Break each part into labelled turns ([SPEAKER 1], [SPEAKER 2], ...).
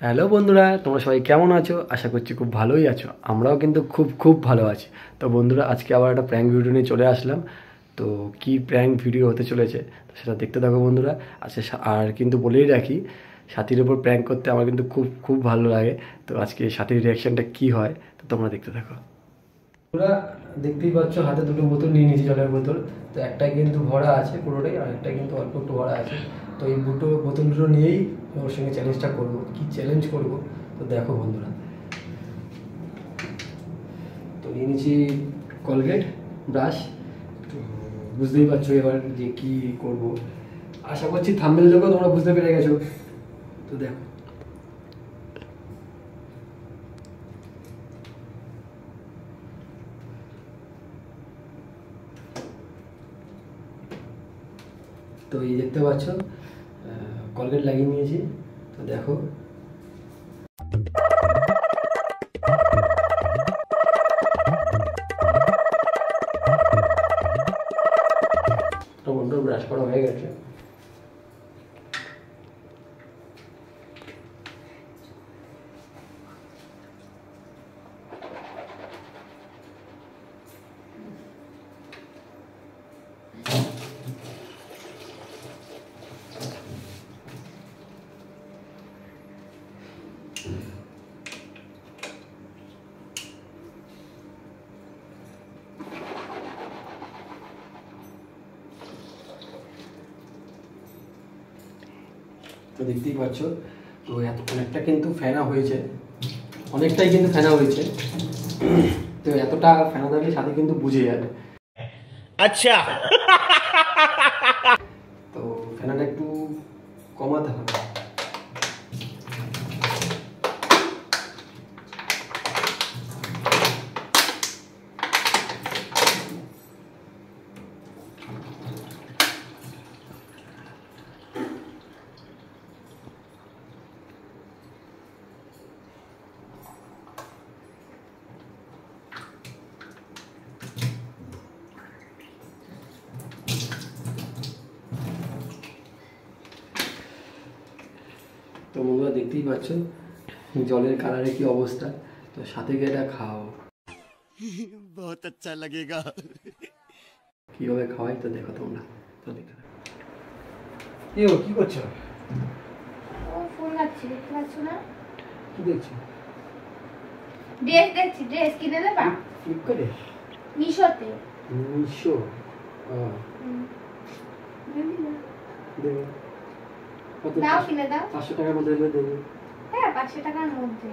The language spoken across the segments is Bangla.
[SPEAKER 1] হ্যালো বন্ধুরা, তোমরা সবাই কেমন আছো? আশা করছি খুব ভালোই আছো। আমরাও কিন্তু খুব ভালো আছি। তো বন্ধুরা, আজকে আবার একটা প্র্যাঙ্ক ভিডিও নিয়ে চলে আসলাম। তো কি প্র্যাঙ্ক ভিডিও হতে চলেছে তো সেটা দেখতে থাকো বন্ধুরা। আর কিন্তু বলেই রাখি, সাথীর ওপর প্র্যাঙ্ক করতে আমার কিন্তু খুব ভালো লাগে। তো আজকে সাথীর রিয়াকশানটা কী হয় তো তোমরা দেখতে থাকো। তোমরা দেখতেই পাচ্ছ, হাতে দুটো বোতল নিয়ে নিয়েছি, জলের বোতল। তো একটা কিন্তু ভরা আছে পুরোটাই, আর একটা কিন্তু অল্প একটু ভরা আছে। তো এই বোতল দুটো নিয়েই ওর সঙ্গে চ্যালেঞ্জটা করবো। কি চ্যালেঞ্জ করব তো দেখো বন্ধুরা। তো নিয়ে নিয়েছি কলগেট ব্রাশ। তো বুঝতেই পারছো এবার যে কি করব। আশা করছি থাম্বনেল দেখো তোমরা বুঝতে পেরে গেছো। তো দেখো, তো এই দেখতে পাচ্ছ কলগেট লাগিয়ে নিয়েছি। তো দেখো, টমেটো ব্রাশ করা হয়ে গেছে। তো দেখতেই পাচ্ছ, তো অনেকটা কিন্তু ফেনা হয়েছে, অনেকটাই কিন্তু ফেনা হয়েছে। তো এতটা ফেনা থাকলে সাথে কিন্তু বুঝে যাবে। আচ্ছা, তো ফেনাটা একটু কমাতে হবে। তো বন্ধুরা দেখতেই পাচ্ছ জলের কালারে কি অবস্থা। তো সাথে গিয়ে এটা খাও, বহুত আচ্ছা লাগেগা। কিভাবে খাওয়াই তো দেখো তোমরা। তো দেখতে কি করছো?
[SPEAKER 2] ও ফোন লাগছে, দেখতে পাচ্ছ না?
[SPEAKER 1] কি দেখছো?
[SPEAKER 2] ড্রেস দেখছি, ড্রেস কিনে দেবা?
[SPEAKER 1] ফ্লিপকার্টে?
[SPEAKER 2] মিশোতে।
[SPEAKER 1] মিশো? দেবে।
[SPEAKER 2] দাও, কিনে দাও।
[SPEAKER 1] 500 টাকার মধ্যে দেবে।
[SPEAKER 2] হ্যাঁ, 500 টাকার মধ্যে।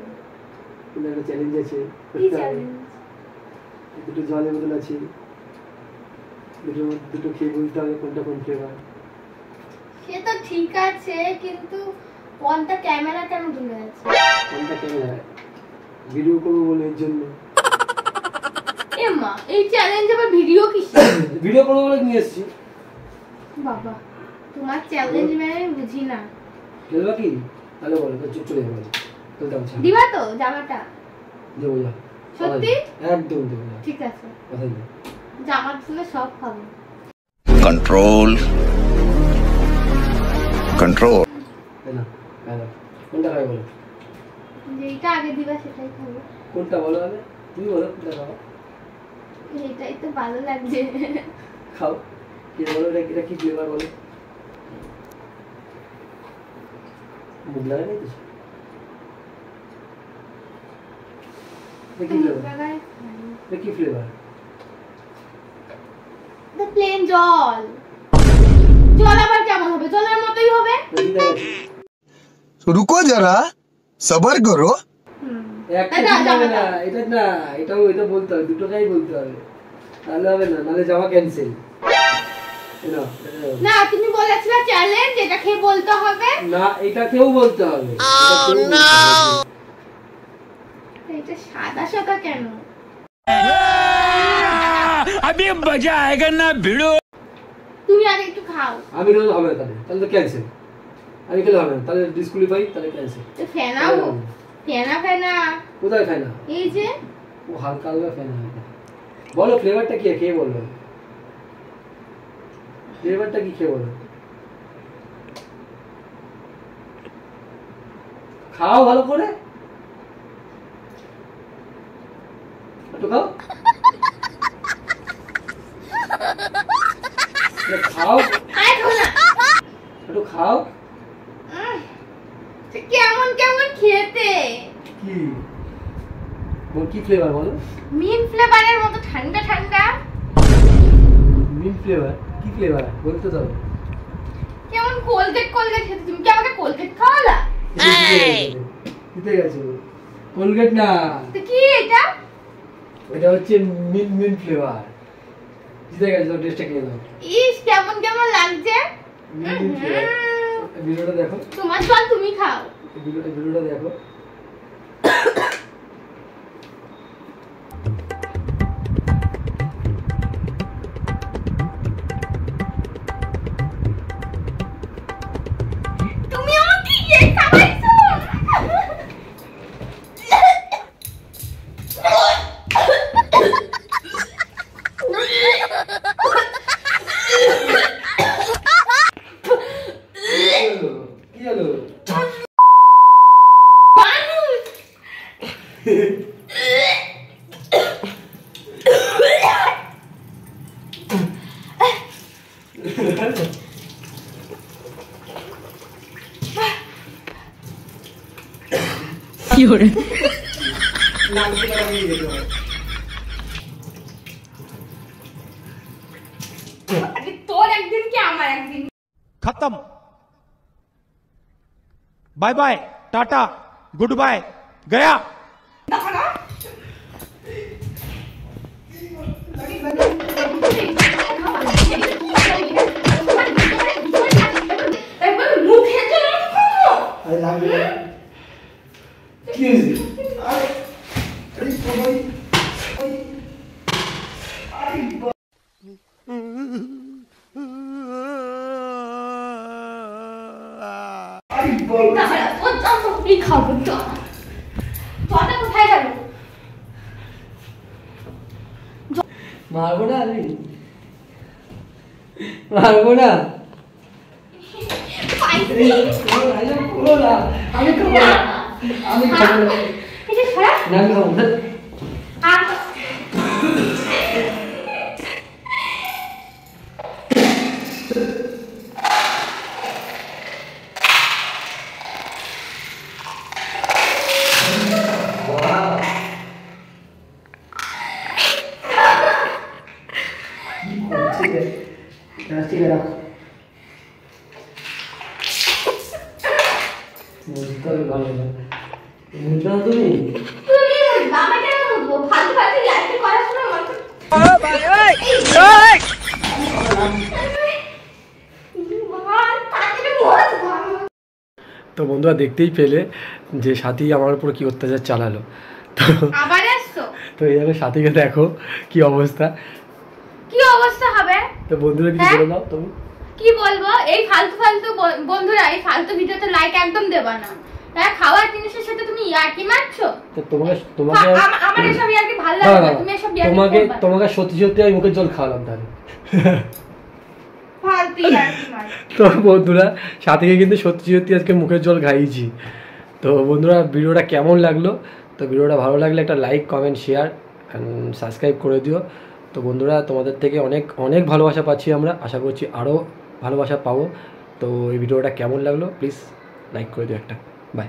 [SPEAKER 1] কিন্তু একটা চ্যালেঞ্জ আছে।
[SPEAKER 2] কি চ্যালেঞ্জ?
[SPEAKER 1] দুটো জলের বোতল আছে, দুটো খেয়ে বলতে হবে কোনটা কোন ফ্লেভার।
[SPEAKER 2] সে তো ঠিক আছে, কিন্তু ফোনটা ক্যামেরা কেন ধরে আছে?
[SPEAKER 1] কোনটা ক্যামেরা? ভিডিও করবো বলে এর জন্য।
[SPEAKER 2] এমা, এই চ্যালেঞ্জ আবার ভিডিও কিসে?
[SPEAKER 1] ভিডিও করবো বলে নিয়ে এসেছি।
[SPEAKER 2] বাবা, তোমার চ্যালেঞ্জ মানে বুঝি না।
[SPEAKER 1] খেলবা কি? তাহলে বলো, চলে যাবো। খেলতে পারছি।
[SPEAKER 2] দিবা তো জামাটা?
[SPEAKER 1] দেবো যা।
[SPEAKER 2] সত্যি?
[SPEAKER 1] একদম দেবো যা।
[SPEAKER 2] ঠিক আছে,
[SPEAKER 1] কথা দিই।
[SPEAKER 2] জামা দিলে সব খাবো।
[SPEAKER 3] कंट्रोल कंट्रोल
[SPEAKER 1] না, হ্যালো, কোনটা খাবে বলো?
[SPEAKER 2] যেটা আগে দিবা সেটাই খাবো।
[SPEAKER 1] কোনটা বলো আগে? তুমি বলো কোনটা খাও।
[SPEAKER 2] এটাই তো ভালো লাগছে।
[SPEAKER 1] খাও। কি বলো, এটা কি ফ্লেভার বলো? মুখ লাগে নাই কিছু? কি ফ্লেভার? কি ফ্লেভার?
[SPEAKER 2] প্লেন জল। জল আবার কেমন হবে? জলের মতোই হবে।
[SPEAKER 3] रुको जरा सबर करो
[SPEAKER 1] এটা বলতে হবে, দুটোটাই বলতে হবে, তাহলে হবে না, নাহলে যাওয়া ক্যান্সেল।
[SPEAKER 2] না, তুমি বলেছিলে চ্যালেঞ্জ, এটা খেয়ে বলতে হবে
[SPEAKER 1] না, এটা কেউ বলতে হবে।
[SPEAKER 2] এটা সাদা সাদা কেন?
[SPEAKER 3] अभी मजा आएगा ना भिड़ो।
[SPEAKER 2] তুমি আগে একটু খাও।
[SPEAKER 1] আমি খেলে হবে না, তাহলে তো ক্যান্সেল। আমি খেলে হবে না, তাহলে ডিসকুয়ালিফাই, তাহলে ক্যান্সেল।
[SPEAKER 2] তো ফেনাও, ফেনা
[SPEAKER 1] কোথায় ফেনা?
[SPEAKER 2] এই যে
[SPEAKER 1] ও হালকা হালকা ফেনা। বলো ফ্লেভারটা কি? খেয়ে বলবো ফ্লেভারটা কি, খেয়ে বলো। খাও ভালো করে, একটু খাও, খাও একটু খাও।
[SPEAKER 2] কেমন কেমন খেতে,
[SPEAKER 1] কি কি ফ্লেভার বলো?
[SPEAKER 2] মিন্ট ফ্লেভারের মতো ঠান্ডা ঠান্ডা।
[SPEAKER 1] মিন্ট ফ্লেভার কি ফ্লেভার বলতে দাও।
[SPEAKER 2] কেমন কোলগেট কোলগেট খেতে, তুমি কি আমাকে কোলগেট খাওয়ালা?
[SPEAKER 1] দিতে গেছো কোলগেট না
[SPEAKER 2] তো কি এটা?
[SPEAKER 1] এটা হচ্ছে মিন্ট মিন্ট ফ্লেভার। দিতে গেছো টেস্টটা খেয়ে নাও।
[SPEAKER 2] ইস কেমন কেমন লাগছে।
[SPEAKER 1] Mint flavour. ভিডিওটা দেখো,
[SPEAKER 2] তোমার জল তুমি খাও।
[SPEAKER 1] ভিডিওটা দেখো।
[SPEAKER 2] তুমি আমাকে ইয়ে খাওয়াইছো।
[SPEAKER 1] কি হলো?
[SPEAKER 4] কি হরে
[SPEAKER 2] আরে তোর একদিন কি আমার একদিন।
[SPEAKER 5] खत्म bye bye ta-ta goodbye गया
[SPEAKER 2] একবার মুখে জল খাও।
[SPEAKER 1] আরে লাগবে কি হয়েছে? আরে সবাই
[SPEAKER 2] দাঁড়া, ও দাও, এই খাবো তো। জলটা কোথায় গেল?
[SPEAKER 1] মারবো না আমি, মারবো না।
[SPEAKER 2] পাইছি।
[SPEAKER 1] পুরো না, আমি খাবো না, আমি খাবো না,
[SPEAKER 2] এটা খারাপ।
[SPEAKER 1] না আমি খাবো না।
[SPEAKER 2] আর
[SPEAKER 1] ঠিক আছে, ঠিক আছে রাখো। বুঝতে হবে ভালো না, বুঝতে হবে তুমি।
[SPEAKER 2] তুমি বাবা কেন বলবো? ফালতু ফালতু ইয়ার্কি করার সময় মাথা
[SPEAKER 1] তো বন্ধুরা দেখতেই পেলে যে সাথী আমার উপর কি অত্যাচার চালালো। তো
[SPEAKER 2] আবার আসছো?
[SPEAKER 1] তো এই দেখো সাথীকে দেখো কি অবস্থা।
[SPEAKER 2] কি অবস্থা হবে?
[SPEAKER 1] তো বন্ধুরা কিছু
[SPEAKER 2] হ্যাঁ?
[SPEAKER 1] বলে দাও তুমি।
[SPEAKER 2] কি বলবো, এই ফালতু ফালতু বন্ধুরা এই ফালতু ভিডিওতে লাইক একদম দেবা না। হ্যাঁ, খাওয়ার জিনিসের সাথে তুমি ইয়ার্কি মারছো।
[SPEAKER 1] তো তোমাকে তোমাকে
[SPEAKER 2] আমার এসব ইয়ার্কি ভালো
[SPEAKER 1] না,
[SPEAKER 2] লাগে
[SPEAKER 1] না,
[SPEAKER 2] না। তুমি এসব ইয়ার্কি
[SPEAKER 1] তোমাকে
[SPEAKER 2] করবা না।
[SPEAKER 1] তোমাকে সত্যি সত্যি আমি মুখের জল খাওয়ালাম তাহলে।
[SPEAKER 2] ফালতু ইয়ার্কি মার।
[SPEAKER 1] তো বন্ধুরা সাথীকে কিন্তু সত্যি সত্যি আজকে মুখের জল খাইয়েছি। তো বন্ধুরা ভিডিওটা কেমন লাগলো? তো ভিডিওটা ভালো লাগলে একটা like comment share and subscribe করে দিও। তো বন্ধুরা তোমাদের থেকে অনেক অনেক ভালোবাসা পাচ্ছি আমরা, আশা করছি আরও ভালোবাসা পাবো। তো এই ভিডিওটা কেমন লাগলো প্লিজ লাইক করে দিও একটা। বাই।